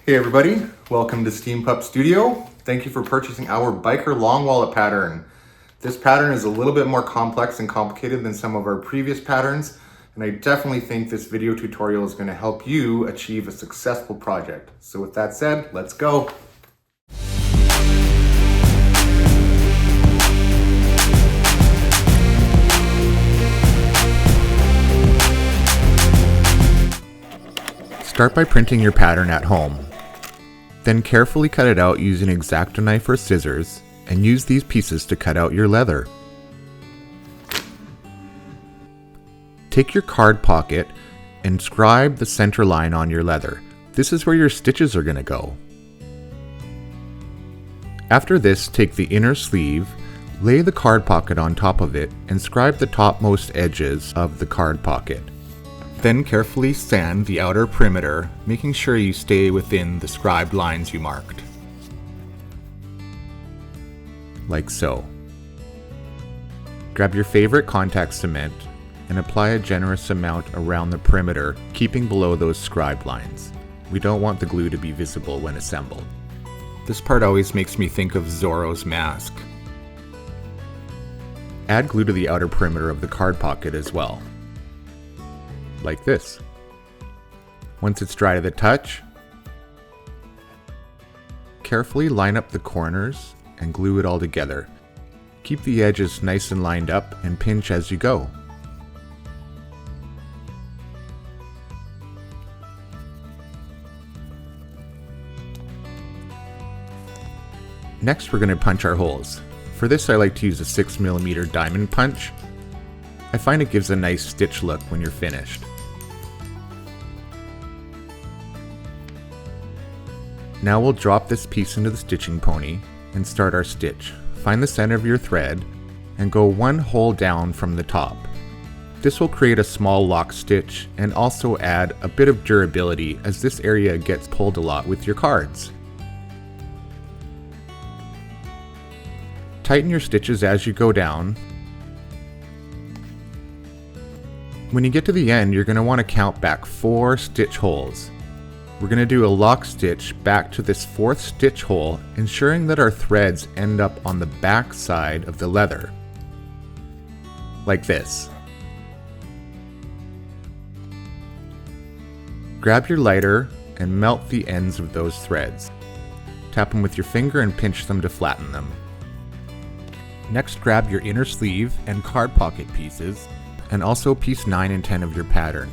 Hey everybody, welcome to Steampup Studio. Thank you for purchasing our biker long wallet pattern. This pattern is a little bit more complex and complicated than some of our previous patterns, and I definitely think this video tutorial is going to help you achieve a successful project. So with that said, let's go. Start by printing your pattern at home. Then carefully cut it out using an X-Acto knife or scissors, and use these pieces to cut out your leather. Take your card pocket and scribe the center line on your leather. This is where your stitches are going to go. After this, take the inner sleeve, lay the card pocket on top of it, and scribe the topmost edges of the card pocket. Then carefully sand the outer perimeter, making sure you stay within the scribed lines you marked. Like so. Grab your favorite contact cement and apply a generous amount around the perimeter, keeping below those scribed lines. We don't want the glue to be visible when assembled. This part always makes me think of Zorro's mask. Add glue to the outer perimeter of the card pocket as well. Like this. Once it's dry to the touch, carefully line up the corners and glue it all together. Keep the edges nice and lined up and pinch as you go. Next, we're going to punch our holes. For this, I like to use a 6mm diamond punch. I find it gives a nice stitch look when you're finished. Now we'll drop this piece into the stitching pony and start our stitch. Find the center of your thread and go one hole down from the top. This will create a small lock stitch and also add a bit of durability as this area gets pulled a lot with your cards. Tighten your stitches as you go down. When you get to the end, you're going to want to count back 4 stitch holes. We're going to do a lock stitch back to this 4th stitch hole, ensuring that our threads end up on the back side of the leather. Like this. Grab your lighter and melt the ends of those threads. Tap them with your finger and pinch them to flatten them. Next, grab your inner sleeve and card pocket pieces, and also piece 9 and 10 of your pattern.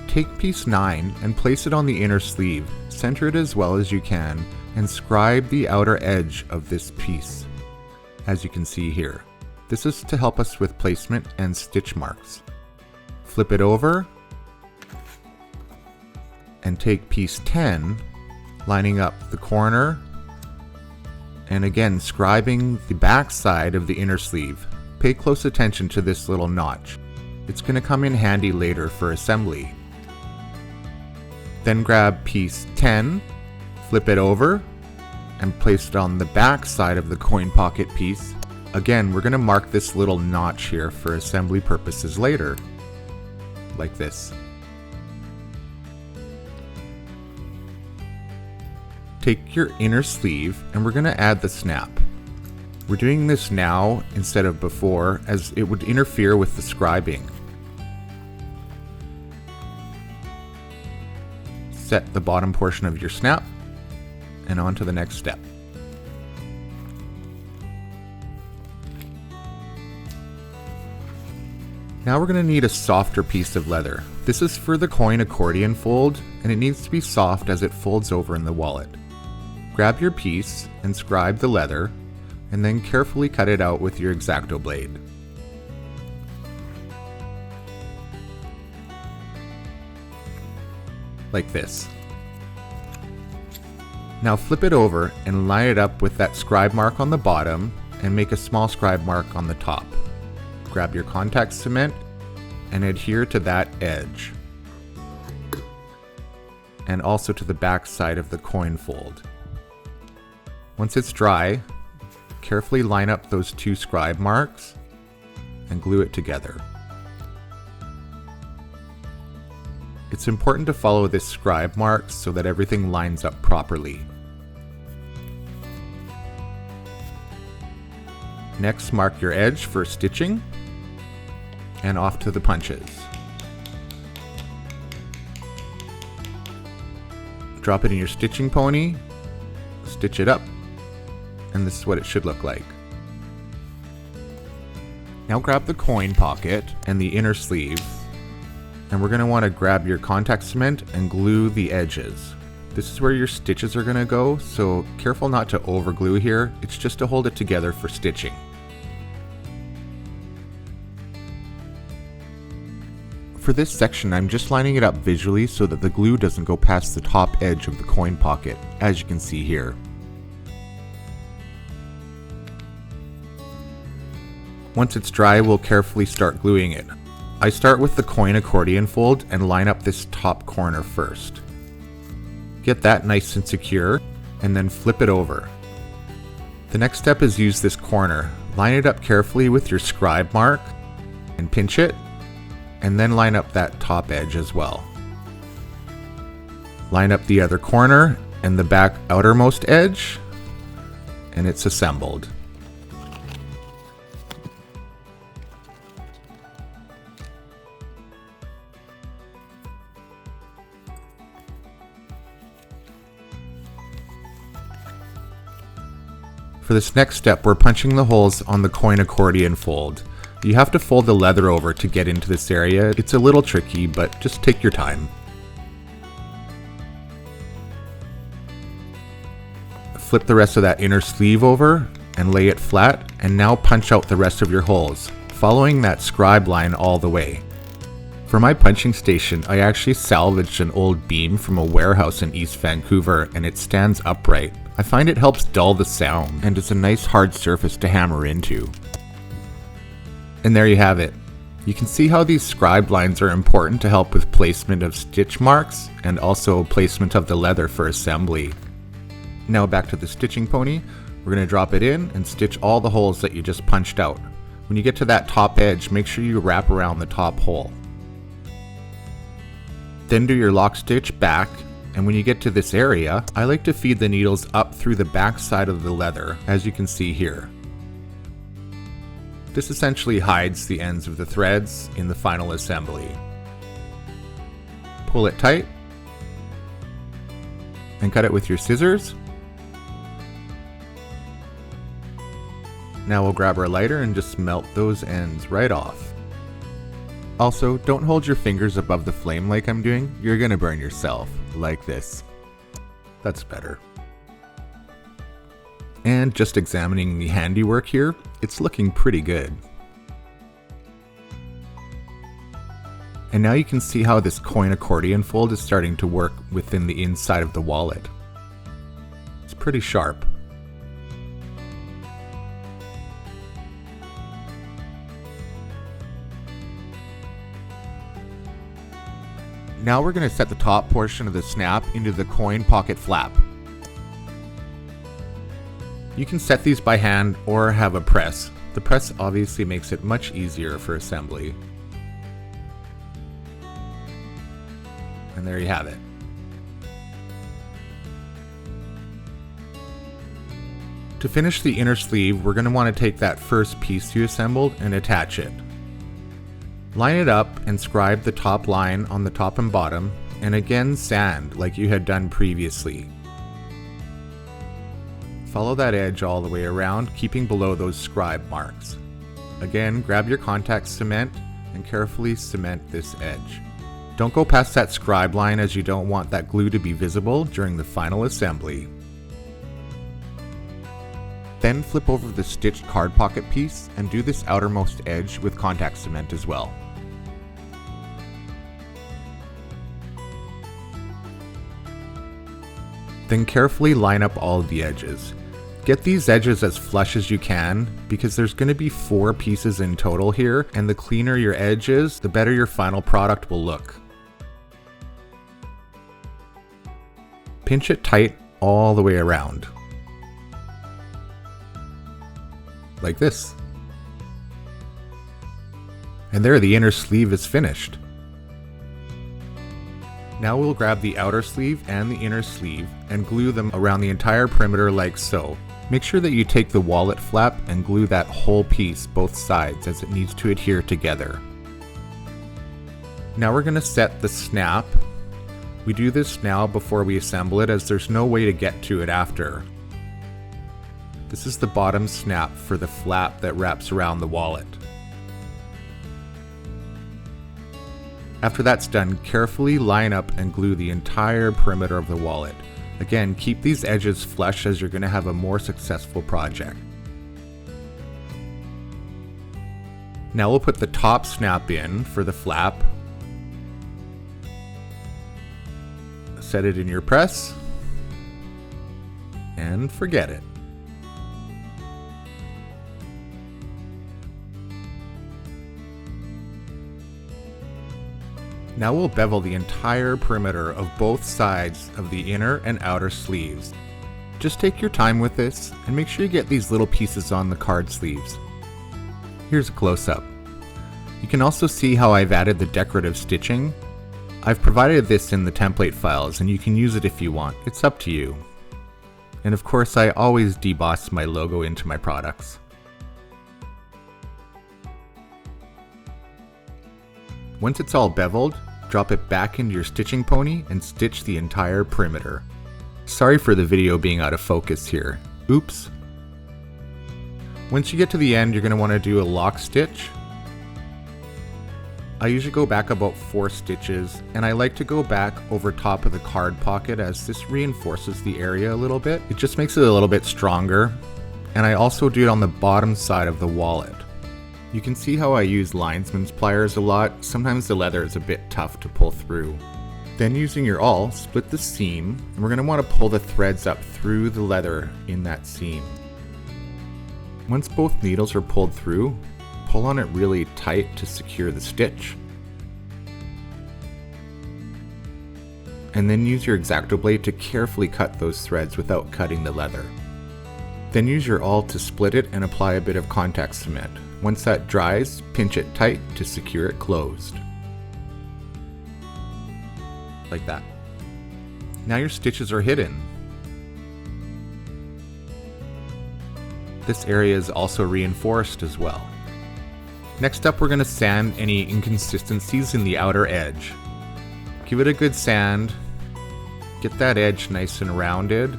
Take piece 9 and place it on the inner sleeve, center it as well as you can, and scribe the outer edge of this piece, as you can see here. This is to help us with placement and stitch marks. Flip it over, and take piece 10, lining up the corner, and again scribing the back side of the inner sleeve. Pay close attention to this little notch. It's going to come in handy later for assembly. Then grab piece 10, flip it over, and place it on the back side of the coin pocket piece. Again, we're going to mark this little notch here for assembly purposes later, like this. Take your inner sleeve and we're going to add the snap. We're doing this now instead of before, as it would interfere with the scribing. Set the bottom portion of your snap and on to the next step. Now we're going to need a softer piece of leather. This is for the coin accordion fold, and it needs to be soft as it folds over in the wallet. Grab your piece and scribe the leather, and then carefully cut it out with your X-Acto blade. Like this. Now flip it over and line it up with that scribe mark on the bottom and make a small scribe mark on the top. Grab your contact cement and adhere to that edge, and also to the back side of the coin fold. Once it's dry, carefully line up those 2 scribe marks and glue it together. It's important to follow this scribe mark so that everything lines up properly. Next, mark your edge for stitching, and off to the punches. Drop it in your stitching pony, stitch it up, and this is what it should look like. Now grab the coin pocket and the inner sleeve, and we're going to want to grab your contact cement and glue the edges. This is where your stitches are going to go, so careful not to over glue here. It's just to hold it together for stitching. For this section, I'm just lining it up visually so that the glue doesn't go past the top edge of the coin pocket, as you can see here. Once it's dry, we'll carefully start gluing it. I start with the coin accordion fold and line up this top corner first. Get that nice and secure, and then flip it over. The next step is use this corner. Line it up carefully with your scribe mark and pinch it, and then line up that top edge as well. Line up the other corner and the back outermost edge, and it's assembled. For this next step, we're punching the holes on the coin accordion fold. You have to fold the leather over to get into this area. It's a little tricky, but just take your time. Flip the rest of that inner sleeve over and lay it flat, and now punch out the rest of your holes, following that scribe line all the way. For my punching station, I actually salvaged an old beam from a warehouse in East Vancouver, and it stands upright. I find it helps dull the sound, and it's a nice hard surface to hammer into. And there you have it. You can see how these scribe lines are important to help with placement of stitch marks, and also placement of the leather for assembly. Now back to the stitching pony. We're going to drop it in and stitch all the holes that you just punched out. When you get to that top edge, make sure you wrap around the top hole. Then do your lock stitch back, and when you get to this area, I like to feed the needles up through the back side of the leather, as you can see here. This essentially hides the ends of the threads in the final assembly. Pull it tight, and cut it with your scissors. Now we'll grab our lighter and just melt those ends right off. Also, don't hold your fingers above the flame like I'm doing. You're gonna burn yourself, like this. That's better. And just examining the handiwork here, it's looking pretty good. And now you can see how this coin accordion fold is starting to work within the inside of the wallet. It's pretty sharp. Now we're going to set the top portion of the snap into the coin pocket flap. You can set these by hand or have a press. The press obviously makes it much easier for assembly. And there you have it. To finish the inner sleeve, we're going to want to take that first piece you assembled and attach it. Line it up and scribe the top line on the top and bottom, and again sand like you had done previously. Follow that edge all the way around, keeping below those scribe marks. Again, grab your contact cement and carefully cement this edge. Don't go past that scribe line, as you don't want that glue to be visible during the final assembly. Then flip over the stitched card pocket piece and do this outermost edge with contact cement as well. Then carefully line up all of the edges. Get these edges as flush as you can, because there's going to be 4 pieces in total here, and the cleaner your edge is, the better your final product will look. Pinch it tight all the way around. Like this. And there, the inner sleeve is finished. Now we'll grab the outer sleeve and the inner sleeve and glue them around the entire perimeter like so. Make sure that you take the wallet flap and glue that whole piece both sides as it needs to adhere together. Now we're going to set the snap. We do this now before we assemble it as there's no way to get to it after. This is the bottom snap for the flap that wraps around the wallet. After that's done, carefully line up and glue the entire perimeter of the wallet. Again, keep these edges flush as you're going to have a more successful project. Now we'll put the top snap in for the flap. Set it in your press and forget it. Now we'll bevel the entire perimeter of both sides of the inner and outer sleeves. Just take your time with this and make sure you get these little pieces on the card sleeves. Here's a close-up. You can also see how I've added the decorative stitching. I've provided this in the template files and you can use it if you want. It's up to you. And of course, I always deboss my logo into my products. Once it's all beveled, drop it back into your stitching pony and stitch the entire perimeter. Sorry for the video being out of focus here. Oops. Once you get to the end, you're going to want to do a lock stitch. I usually go back about 4 stitches, and I like to go back over top of the card pocket as this reinforces the area a little bit. It just makes it a little bit stronger. And I also do it on the bottom side of the wallet. You can see how I use linesman's pliers a lot. Sometimes the leather is a bit tough to pull through. Then using your awl, split the seam, and we're going to want to pull the threads up through the leather in that seam. Once both needles are pulled through, pull on it really tight to secure the stitch. And then use your X-Acto blade to carefully cut those threads without cutting the leather. Then use your awl to split it and apply a bit of contact cement. Once that dries, pinch it tight to secure it closed. Like that. Now your stitches are hidden. This area is also reinforced as well. Next up, we're going to sand any inconsistencies in the outer edge. Give it a good sand. Get that edge nice and rounded.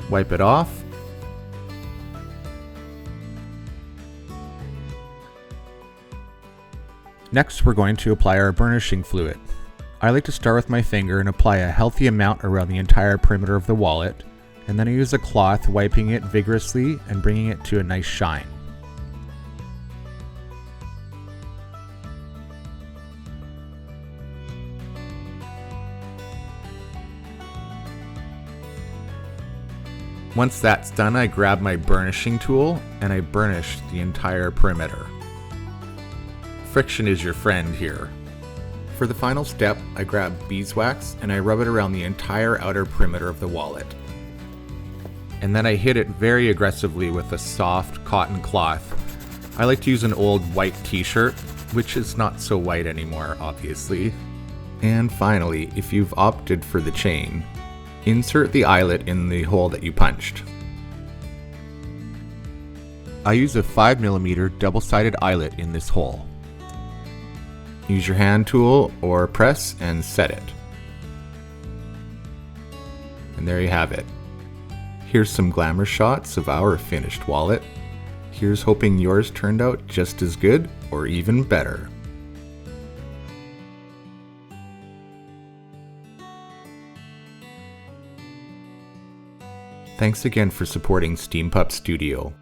Wipe it off. Next, we're going to apply our burnishing fluid. I like to start with my finger and apply a healthy amount around the entire perimeter of the wallet, and then I use a cloth, wiping it vigorously and bringing it to a nice shine. Once that's done, I grab my burnishing tool and I burnish the entire perimeter. Friction is your friend here. For the final step, I grab beeswax and I rub it around the entire outer perimeter of the wallet. And then I hit it very aggressively with a soft cotton cloth. I like to use an old white t-shirt, which is not so white anymore, obviously. And finally, if you've opted for the chain, insert the eyelet in the hole that you punched. I use a 5mm double-sided eyelet in this hole. Use your hand tool or press and set it. And there you have it. Here's some glamour shots of our finished wallet. Here's hoping yours turned out just as good or even better. Thanks again for supporting Steampup Studio.